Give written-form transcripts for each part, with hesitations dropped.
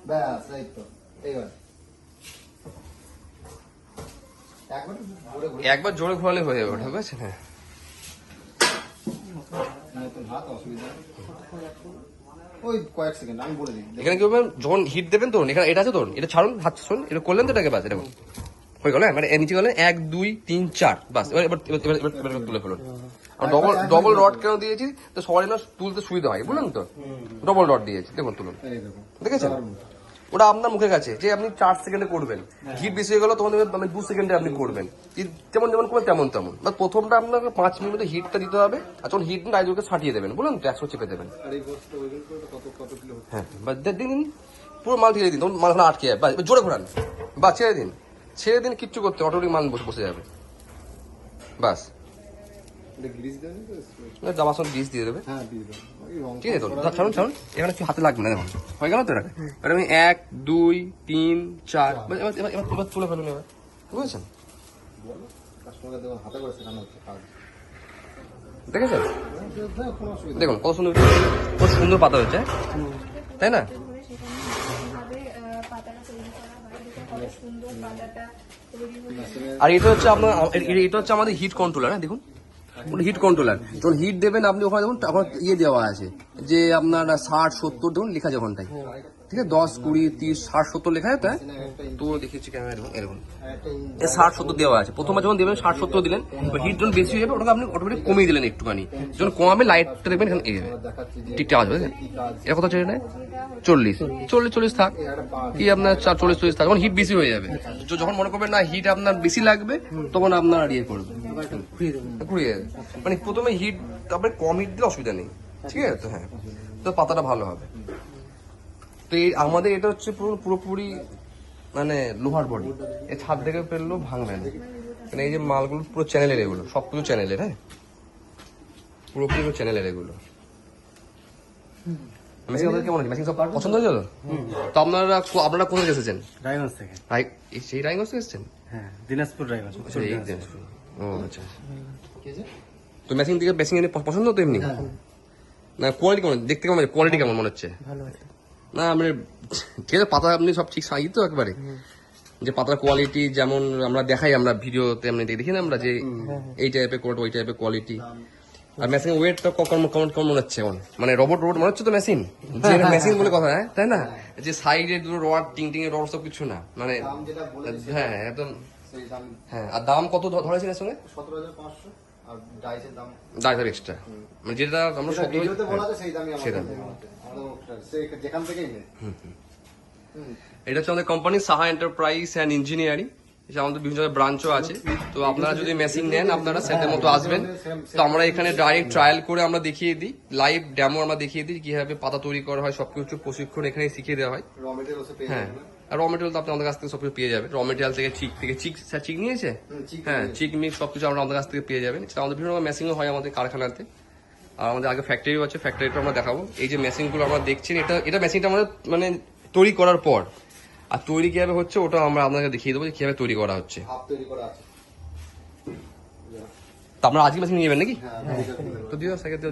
ব্যাস এই তো এইবার একবার জোরে ঘোরালে হয়ে যাবে, ঠিক আছে? হ্যাঁ, নতুন হাত অসুবিধা ওই কয়েক সেকেন্ড আমি বলে দিই। এখানে কি করবেন, যখন হিট দেবেন তখন এখানে এটা আছে, তখন এটা ছাড়ুন, হাত শুন, এটা করলেন তো এটাকে, বাস এটা হয়ে গেল। মানে নিচে গেলেন 1 2 3 4, বাস। এবার এবার এবার তুলে ফেলুন। ডবল ডবল রড কেন দিয়েছি, তো সবাই না তুলতে সুবিধা হয়, বুঝলেন তো? ডবল রড দিয়েছি, দেখুন তুলুন, দেখেছেন? ওটা আপনার মুখের কাছে, যে আপনি 4 সেকেন্ডে করবেন, হিট বেশি হয়ে গেল তখন আপনি 2 সেকেন্ডে আপনি করবেন, যেমন যেমন করবেন তেমন তেমন। বাট প্রথমটা আপনাকে 5 মিনিটে হিটটা দিতে হবে, আর যখন হিট রাইজরকে ছাটিয়ে দেবেন, বুঝলেন তো? 100 চেপে দেবেন। হ্যাঁ, বাস দিন, পুরো মাল ঢেলে দিন, তখন মাল ওখানে আটকে যাবে, বাস জোরে ঘোরান, বা ছেড়ে দিন, ছেড়ে দিন, কিচ্ছু করতে অটোমেটিক মাল বসে যাবে, বাস। জামার সঙ্গে গ্রিস দিয়ে দেবে, ঠিক আছে? তো ছাড়ুন ছাড়ুন, এখানে কিছু হাতে লাগবে না, দেখুন হয়ে গেল তো। এটা এবার আমি 1 2 3 4, এবার এবার এবার তুলে ফেলুন, এবার বুঝেছেন? দেখেছেন? দেখুন কত সুন্দর, কত সুন্দর পাতা হচ্ছে, তাই না? আর এটা হচ্ছে আপনার, এটা হচ্ছে আমাদের হিট কন্ট্রোলার। হ্যাঁ, দেখুন হিট কন্ট্রোলার, যখন হিট দেবেন আপনি ওখানে দেখুন, তখন ইয়ে দেওয়া আছে যে আপনার 60 70 দেখুন লেখা আছে ওখানটায়, ঠিক আছে? 10 20 30 60 70 লেখা আছে, তাই তো দেখেছি ক্যামেরা, দেখুন এরকম 60 70 দেওয়া আছে। প্রথমবার যখন দেবেন 60 70 দিলেন, হিট যখন বেশি হয়ে যাবে ওটাকে আপনি অটোমেটিক কমিয়ে দিলেন একটুখানি, যখন কমাবে লাইটটা দেখবেন এখানে এই যাবে, ঠিকঠাক আসবে, বুঝলেন? এর কথা ছেড়ে নেয় 40 40 40 থাক, কি আপনার 40 40 থাক, তখন হিট বেশি হয়ে যাবে। যখন মনে করবেন না হিট আপনার বেশি লাগবে, তখন আপনার ইয়ে করবে, ঘুরিয়ে যাবে। মানে প্রথমে হিট, তারপরে কম হিট দিলে অসুবিধা নেই, ঠিক আছে? তো হ্যাঁ, তো পাতাটা ভালো হবে। তো এই আমাদের এটা হচ্ছে পুরোপুরি মানে লোহার বডি, এ ছাদ থেকে ফেললেও ভাঙবে না, মানে এই যে মালগুলো পুরো চ্যানেলের, এগুলো সবকিছু চ্যানেলের। হ্যাঁ, পুরোপুরি চ্যানেলের এগুলো। মেশিন আপনাদের কেমন আছে? মেশিন সব পছন্দ হয়েছে তো? তো আপনারা কোথায় এসেছেন? রায়গঞ্জ থেকে। সেই রায়গঞ্জ থেকে এসেছেন? হ্যাঁ, দিনাজপুর রায়গঞ্জ। আচ্ছা, এই দিনাজপুর। ও আচ্ছা, তো মেশিন থেকে মেশিন এনে পছন্দ তো এমনি না? কোয়ালিটি কেমন, দেখতে কেমন, কোয়ালিটি কেমন মনে হচ্ছে? না আমি ঠিক আছে, পাতা আপনি সব ঠিক সাইজ তো একবারে, যে পাতার কোয়ালিটি যেমন আমরা দেখাই, আমরা ভিডিওতে এমনি দেখি না আমরা, যে এই টাইপের কোয়ালিটি, ওই টাইপের কোয়ালিটি। আর মেশিন ওয়েটটা কম মনে হচ্ছে এখন, মানে রোবট মনে হচ্ছে তো মেশিন, যে মেশিন বলে কথা, হ্যাঁ তাই না? যে সাইডে দুটো রড, টিং এর রড সব কিছু না, মানে হ্যাঁ একদম। হ্যাঁ, আর দাম কত ধরেছেন এর সঙ্গে? 17,500 আর ডাইসের দাম এক্সট্রা, মানে যেটা আমরা ভিডিওতে বলা আছে সেই দামই সেটা আমাদের যেখান থেকেই নেই। এটা হচ্ছে আমাদের company Saha enterprise and engineering, এটা আমাদের বিভিন্ন জায়গায় ব্রাঞ্চও আছে। তো আপনারা যদি মেশিন নেন, আপনারা সেটের মতো আসবেন, তো আমরা এখানে ডাইরেক্ট ট্রায়াল করে আমরা দেখিয়ে দিই, লাইভ ডেমো আমরা দেখিয়ে দিই কিভাবে পাতা তৈরি করা হয়, সবকিছু প্রশিক্ষণ এখানে শিখিয়ে দেওয়া হয়। হ্যাঁ, আর র মেটেরিয়াল তো আপনি আমাদের কাছ থেকে সবকিছু পেয়ে যাবেন, র মেটেরিয়াল থেকে চিক নিয়েছে, হ্যাঁ চিক মিক সবকিছু আমরা আমাদের কাছ থেকে পেয়ে যাবেন। আমাদের বিভিন্ন রকম মেশিনও হয় আমাদের কারখানাতে, আর আমাদের আগে ফ্যাক্টরিও আছে, ফ্যাক্টরিটা আমরা দেখাবো। এই যে মেশিনগুলো আমরা দেখছেন, এটা মেশিনটা আমাদের মানে তৈরি করার পর, আর তৈরি কিভাবে হচ্ছে ওটা আমরা আপনাকে দেখিয়ে দেবো কিভাবে তৈরি করা হচ্ছে। তো আপনারা আজকে মেশিন নিয়ে যাবেন নাকি? তো দিও সেকেন্ড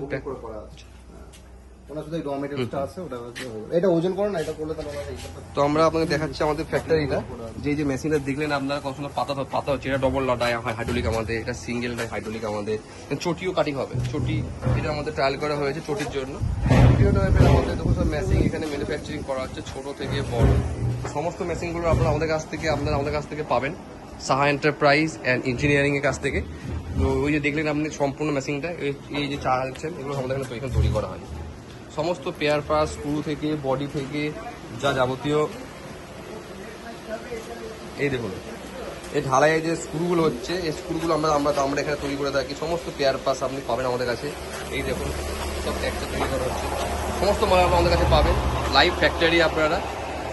তো আমরা আপনাকে দেখাচ্ছি আমাদের ফ্যাক্টরিটা, যে মেশিনটা দেখলেন আপনারা কত সুন্দর পাতা হচ্ছে, এটা ডবল হাইড্রোলিক আমাদের, এটা সিঙ্গেল হাইড্রোলিক আমাদের, চটিও কাটিং হবে, চটি এটা আমাদের ট্রায়াল করা হয়েছে চটির জন্য। আমাদের দেখুন সব মেশিন এখানে ম্যানুফ্যাকচারিং করা হচ্ছে, ছোট থেকে বড় সমস্ত মেশিনগুলো আপনারা আমাদের কাছ থেকে পাবেন, সাহা এন্টারপ্রাইজ অ্যান্ড ইঞ্জিনিয়ারিং এর কাছ থেকে। তো ওই যে দেখলেন আপনি সম্পূর্ণ মেশিনটা, এই যে চার হালছেন, এগুলো আমাদের এখানে তৈরি করা হয়, সমস্ত পেয়ার পাস, স্ক্রু থেকে বডি থেকে যা যাবতীয়। এই দেখুন এই ঢালাইয়ের যে স্ক্রুগুলো হচ্ছে, এই স্ক্রুগুলো আমরা এখানে তৈরি করে থাকি, সমস্ত পেয়ার পাস আপনি পাবেন আমাদের কাছে। এই দেখুন সব ট্যাক্সটা তৈরি করা হচ্ছে, সমস্ত মাল আমাদের কাছে পাবেন, লাইভ ফ্যাক্টরি আপনারা।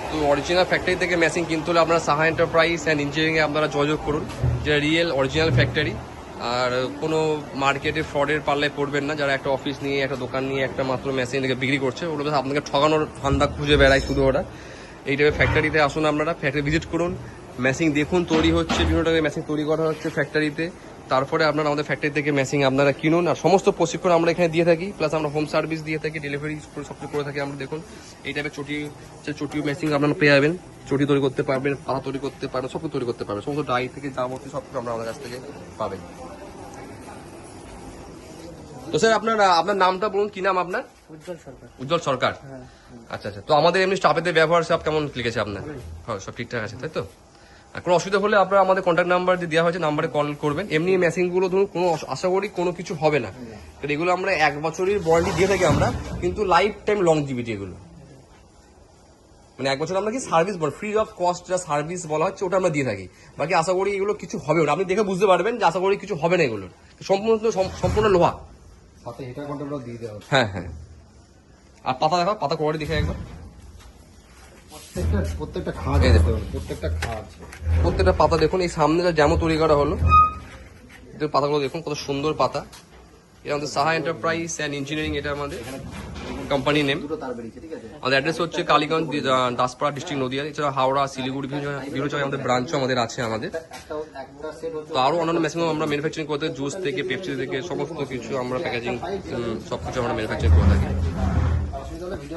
তো অরিজিনাল ফ্যাক্টরি থেকে মেশিন কিনতে হলে আপনারা সাহা এন্টারপ্রাইজ অ্যান্ড ইঞ্জিনিয়ারিংয়ে আপনারা যোগাযোগ করুন, যেটা রিয়েল অরিজিনাল ফ্যাক্টরি। আর কোনো মার্কেটে ফ্রডের পাল্লায় পড়বেন না, যারা একটা অফিস নিয়ে, একটা দোকান নিয়ে একটা মাত্র মেশিন থেকে বিক্রি করছে, ওগুলো আপনাকে ঠকানোর ধান্দা খুঁজে বেড়ায় শুধু ওরা। এই টাইপের ফ্যাক্টরিতে আসুন, আপনারা ফ্যাক্টরি ভিজিট করুন, মেশিন দেখুন তৈরি হচ্ছে, বিভিন্ন টাইপের মেশিন তৈরি করা হচ্ছে ফ্যাক্টরিতে, তারপরে আপনারা আমাদের ফ্যাক্টরি থেকে মেশিন আপনারা কিনুন। আর সমস্ত প্রশিক্ষণ আমরা এখানে দিয়ে থাকি, প্লাস আমরা হোম সার্ভিস দিয়ে থাকি, ডেলিভারি সব কিছু করে থাকি আমরা। দেখুন এই টাইপের চটি মেশিন আপনারা পেয়ে যাবেন, চটি তৈরি করতে পারবেন, পাতা তৈরি করতে পারবেন, সব কিছু তৈরি করতে পারবেন, সমস্ত ডাই থেকে যাবতীয় সব কিছু আমরা আমাদের কাছ থেকে পাবেন। তো স্যার আপনার নামটা বলুন, কি নাম আপনার? উজ্জ্বল সরকার। উজ্জ্বল সরকার। আচ্ছা আচ্ছা। তো আমাদের এমনি স্টাফেদের ব্যবহার সব কেমন লিখেছে আপনার? হ্যাঁ, সব ঠিকঠাক আছে তাই তো? আর কোনো অসুবিধা হলে আপনারা আমাদের কন্ট্যাক্ট নাম্বার যে দেওয়া হয়েছে নাম্বারে কল করবেন। এমনি মেশিনগুলো ধরুন কোনো আশা করি কোনো কিছু হবে না, কারণ এগুলো আমরা 1 বছরের ওয়ারেন্টি দিয়ে থাকি আমরা, কিন্তু লাইফ টাইম লংজিভিটি এগুলো, মানে 1 বছর আমরা কি সার্ভিস ফ্রি অফ কস্ট যা সার্ভিস বলা হচ্ছে ওটা আমরা দিয়ে থাকি। বাকি আশা করি এগুলো কিছু হবে না, আপনি দেখে বুঝতে পারবেন যে আশা করি কিছু হবে না, এগুলো সম্পূর্ণ লোহা। সাথে হিটার কন্ট্রোলও দিয়ে দেওয়া হচ্ছে। হ্যাঁ হ্যাঁ। আর পাতা দেখো, পাতা কোয়ালিটি দেখে একবার। প্রত্যেকটা খাঁজ এই দেখো। প্রত্যেকটা খাঁজ। প্রত্যেকটা পাতা দেখুন, এই সামনে যেমন তৈরি করা হলো, পাতাগুলো দেখুন কত সুন্দর পাতা। এটা আমাদের সাহা এন্টারপ্রাইজ অ্যান্ড ইঞ্জিনিয়ারিং, এটা আমাদের কোম্পানি নেম। দুটো তার বেরিয়েছে, ঠিক আছে? আমাদের অ্যাড্রেস হচ্ছে কালীগঞ্জ, দাসপাড়া ডিস্ট্রিক্ট নদিয়া। এছাড়া হাওড়া, শিলিগুড়ি বিভিন্ন জায়গায় আমাদের ব্রাঞ্চও আমাদের আছে আমাদের। একটা সেট হচ্ছে তো আরো অন্যান্য মেশিন আমরা ম্যানুফ্যাকচারিং করতে, জুস থেকে পেপসি থেকে সমস্ত কিছু আমরা প্যাকেজিং সবকিছু আমরা ম্যানুফ্যাকচারিং করে থাকি। অসুবিধা হলে